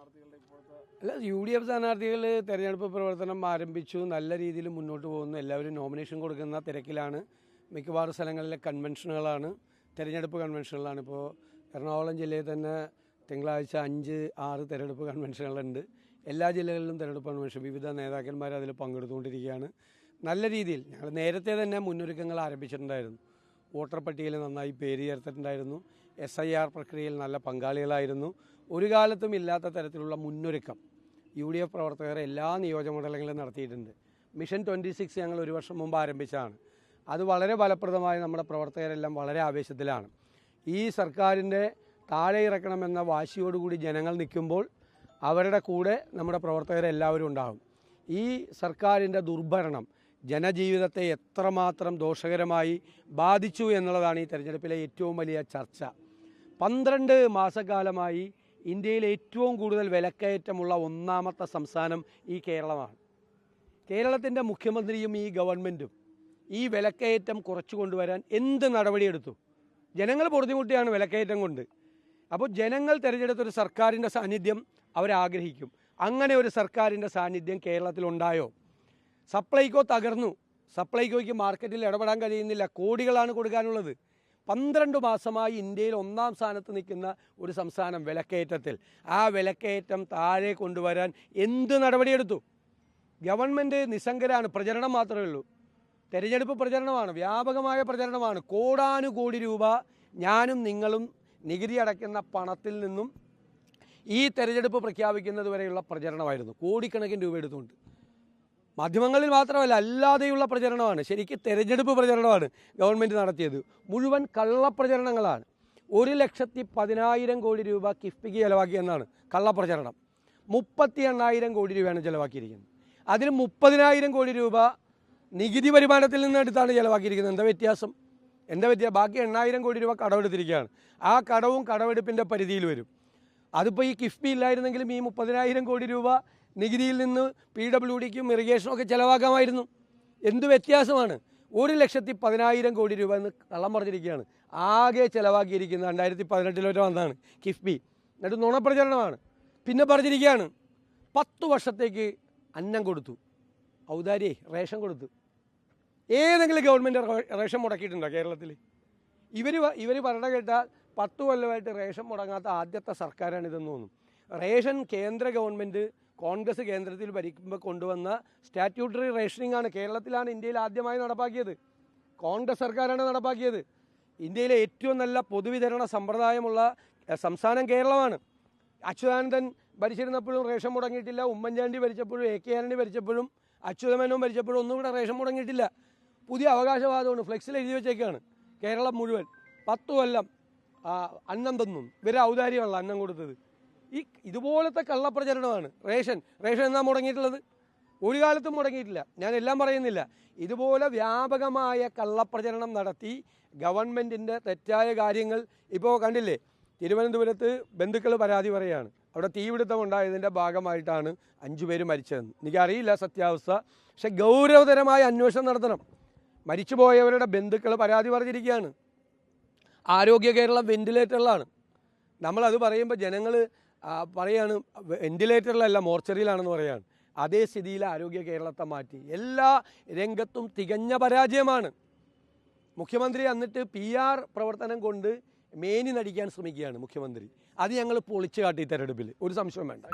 അല്ല, UDF സ്ഥാനാർത്ഥികൾ തെരഞ്ഞെടുപ്പ് പ്രവർത്തനം ആരംഭിച്ചു, നല്ല രീതിയിൽ മുന്നോട്ട് പോകുന്നു. എല്ലാവരും നോമിനേഷൻ കൊടുക്കുന്ന തിരക്കിലാണ്. മിക്കവാറും സ്ഥലങ്ങളിലെ കൺവെൻഷനുകളാണ്, തെരഞ്ഞെടുപ്പ് കൺവെൻഷനുകളാണ്. ഇപ്പോൾ എറണാകുളം ജില്ലയിൽ തന്നെ തിങ്കളാഴ്ച 5-6 തെരഞ്ഞെടുപ്പ് കൺവെൻഷനുകളുണ്ട്. എല്ലാ ജില്ലകളിലും തെരഞ്ഞെടുപ്പ് കൺവെൻഷൻ, വിവിധ നേതാക്കന്മാർ അതിൽ പങ്കെടുത്തുകൊണ്ടിരിക്കുകയാണ്. നല്ല രീതിയിൽ ഞങ്ങൾ നേരത്തെ തന്നെ മുന്നൊരുക്കങ്ങൾ ആരംഭിച്ചിട്ടുണ്ടായിരുന്നു. വോട്ടർ പട്ടികയിൽ നന്നായി പേര് ചേർത്തിട്ടുണ്ടായിരുന്നു. SIR പ്രക്രിയയിൽ നല്ല പങ്കാളികളായിരുന്നു. ഒരു കാലത്തും ഇല്ലാത്ത തരത്തിലുള്ള മുന്നൊരുക്കം UDF പ്രവർത്തകർ എല്ലാ നിയോജകമണ്ഡലങ്ങളിലും നടത്തിയിട്ടുണ്ട്. മിഷൻ 26 ഞങ്ങൾ 1 വർഷം മുമ്പ് ആരംഭിച്ചതാണ്. അത് വളരെ ഫലപ്രദമായി നമ്മുടെ പ്രവർത്തകരെല്ലാം വളരെ ആവേശത്തിലാണ്. ഈ സർക്കാരിൻ്റെ താഴെ ഇറക്കണമെന്ന വാശിയോടുകൂടി ജനങ്ങൾ നിൽക്കുമ്പോൾ അവരുടെ കൂടെ നമ്മുടെ പ്രവർത്തകരെല്ലാവരും ഉണ്ടാകും. ഈ സർക്കാരിൻ്റെ ദുർഭരണം ജനജീവിതത്തെ എത്രമാത്രം ദോഷകരമായി ബാധിച്ചു എന്നുള്ളതാണ് ഈ തെരഞ്ഞെടുപ്പിലെ ഏറ്റവും വലിയ ചർച്ച. 12 മാസക്കാലമായി ഇന്ത്യയിൽ ഏറ്റവും കൂടുതൽ വിലക്കയറ്റമുള്ള 1ാമത്തെ സംസ്ഥാനം ഈ കേരളമാണ്. കേരളത്തിൻ്റെ മുഖ്യമന്ത്രിയും ഈ ഗവൺമെൻറ്റും ഈ വിലക്കയറ്റം കുറച്ചു കൊണ്ടുവരാൻ എന്ത് നടപടിയെടുത്തു? ജനങ്ങൾ പൊറുതിമുട്ടിയാണ് വിലക്കയറ്റം കൊണ്ട്. അപ്പോൾ ജനങ്ങൾ തിരഞ്ഞെടുത്തൊരു സർക്കാരിൻ്റെ സാന്നിധ്യം അവരാഗ്രഹിക്കും. അങ്ങനെ ഒരു സർക്കാരിൻ്റെ സാന്നിധ്യം കേരളത്തിലുണ്ടായോ? സപ്ലൈകോ തകർന്നു. സപ്ലൈകോയ്ക്ക് മാർക്കറ്റിൽ ഇടപെടാൻ കഴിയുന്നില്ല. കോടികളാണ് കൊടുക്കാനുള്ളത്. 12 മാസമായി ഇന്ത്യയിൽ 1ാം സ്ഥാനത്ത് നിൽക്കുന്ന ഒരു സംസ്ഥാനം വിലക്കയറ്റത്തിൽ. ആ വിലക്കയറ്റം താഴെ കൊണ്ടുവരാൻ എന്ത് നടപടിയെടുത്തു? ഗവൺമെൻറ് നിസ്സംഗരാണ്. പ്രചരണം മാത്രമേ ഉള്ളൂ. തെരഞ്ഞെടുപ്പ് പ്രചരണമാണ്, വ്യാപകമായ പ്രചരണമാണ്. കോടാനുകോടി രൂപ ഞാനും നിങ്ങളും നികുതി അടയ്ക്കുന്ന പണത്തിൽ നിന്നും ഈ തെരഞ്ഞെടുപ്പ് പ്രഖ്യാപിക്കുന്നത് വരെയുള്ള പ്രചരണമായിരുന്നു. കോടിക്കണക്കിന് രൂപ എടുത്തുകൊണ്ട് മാധ്യമങ്ങളിൽ മാത്രമല്ല, അല്ലാതെയുള്ള പ്രചരണമാണ്. ശരിക്കും തെരഞ്ഞെടുപ്പ് പ്രചരണമാണ് ഗവൺമെൻറ് നടത്തിയത്. മുഴുവൻ കള്ളപ്രചരണങ്ങളാണ്. 1,10,000 കോടി രൂപ കിഫ്ബിക്ക് ചിലവാക്കിയെന്നാണ് കള്ളപ്രചരണം. 38,000 കോടി രൂപയാണ് ചിലവാക്കിയിരിക്കുന്നത്. അതിൽ 30,000 കോടി രൂപ നികുതി വരുമാനത്തിൽ നിന്ന് എടുത്താണ് ചിലവാക്കിയിരിക്കുന്നത്. എന്താ വ്യത്യാസം? ബാക്കി 8,000 കോടി രൂപ കടമെടുത്തിരിക്കുകയാണ്. ആ കടവും കടമെടുപ്പിൻ്റെ പരിധിയിൽ വരും. അതിപ്പോൾ ഈ കിഫ്ബി ഇല്ലായിരുന്നെങ്കിലും ഈ 30,000 കോടി രൂപ നികുതിയിൽ നിന്ന് PWDക്കും ഇറിഗേഷനും ഒക്കെ ചിലവാക്കാമായിരുന്നു. എന്ത് വ്യത്യാസമാണ്? 1,10,000 കോടി രൂപ എന്ന് കള്ളം പറഞ്ഞിരിക്കുകയാണ്. ആകെ ചിലവാക്കിയിരിക്കുന്നത് 2018 വരെ വന്നതാണ് കിഫ്ബി. എന്നിട്ട് നുണപ്രചരണമാണ്. പിന്നെ പറഞ്ഞിരിക്കുകയാണ് 10 വർഷത്തേക്ക് അന്നം കൊടുത്തു, ഔദാര്യ റേഷൻ കൊടുത്തു. ഏതെങ്കിലും ഗവൺമെൻറ് റേഷൻ മുടക്കിയിട്ടുണ്ടോ കേരളത്തിൽ? ഇവർ പറഞ്ഞ കേട്ടാൽ 10 കൊല്ലമായിട്ട് റേഷൻ മുടങ്ങാത്ത ആദ്യത്തെ സർക്കാരാണിതെന്ന് തോന്നും. റേഷൻ കേന്ദ്ര ഗവൺമെൻറ് കോൺഗ്രസ് കേന്ദ്രത്തിൽ ഭരിക്കുമ്പോൾ കൊണ്ടുവന്ന സ്റ്റാറ്റ്യൂട്ടറി റേഷനിങ് ആണ്. കേരളത്തിലാണ് ഇന്ത്യയിൽ ആദ്യമായി നടപ്പാക്കിയത്. കോൺഗ്രസ് സർക്കാരാണ് നടപ്പാക്കിയത്. ഇന്ത്യയിലെ ഏറ്റവും നല്ല പൊതുവിതരണ സമ്പ്രദായമുള്ള സംസ്ഥാനം കേരളമാണ്. അച്യുതാനന്ദൻ ഭരിച്ചിരുന്നപ്പോഴും റേഷൻ മുടങ്ങിയിട്ടില്ല. ഉമ്മൻചാണ്ടി ഭരിച്ചപ്പോഴും AK ആന്റണി ഭരിച്ചപ്പോഴും അച്യുതമേനോൻ ഭരിച്ചപ്പോഴും ഒന്നും കൂടെ റേഷൻ മുടങ്ങിയിട്ടില്ല. പുതിയ അവകാശവാദമാണ്. ഫ്ലെക്സിൽ എഴുതി വെച്ചേക്കാണ്. കേരളം മുഴുവൻ 10 കൊല്ലം അന്നം തന്നും. ഇവരെ ഔദാര്യമല്ല അന്നം കൊടുത്തത്. ഇതുപോലത്തെ കള്ളപ്രചരണമാണ്. റേഷൻ എന്നാ മുടങ്ങിയിട്ടുള്ളത്? ഒരു കാലത്തും മുടങ്ങിയിട്ടില്ല. ഞാൻ എല്ലാം പറയുന്നില്ല. ഇതുപോലെ വ്യാപകമായ കള്ളപ്രചരണം നടത്തി ഗവൺമെൻറ്റിൻ്റെ തെറ്റായ കാര്യങ്ങൾ ഇപ്പോൾ കണ്ടില്ലേ. തിരുവനന്തപുരത്ത് ബന്ധുക്കൾ പരാതി പറയുകയാണ്. അവിടെ തീപിടുത്തം ഉണ്ടായതിൻ്റെ ഭാഗമായിട്ടാണ് 5 പേര് മരിച്ചതെന്ന്. എനിക്കറിയില്ല സത്യാവസ്ഥ. പക്ഷെ ഗൗരവതരമായ അന്വേഷണം നടത്തണം. മരിച്ചുപോയവരുടെ ബന്ധുക്കൾ പരാതി പറഞ്ഞിരിക്കുകയാണ്. ആരോഗ്യ കേരളം വെന്റിലേറ്ററിലാണ്. നമ്മളത് പറയുമ്പോൾ ജനങ്ങൾ പറയാണ് വെന്റിലേറ്ററിലല്ല മോർച്ചറിയിലാണെന്ന് പറയുകയാണ്. അതേ സ്ഥിതിയിൽ ആരോഗ്യ കേരളത്തെ മാറ്റി. എല്ലാ രംഗത്തും തികഞ്ഞ പരാജയമാണ്. മുഖ്യമന്ത്രി എന്നിട്ട് PR പ്രവർത്തനം കൊണ്ട് മേനി നടിക്കാൻ ശ്രമിക്കുകയാണ് മുഖ്യമന്ത്രി. അത് ഞങ്ങൾ പൊളിച്ചു കാട്ടി തെരഞ്ഞെടുപ്പിൽ, ഒരു സംശയം വേണ്ട.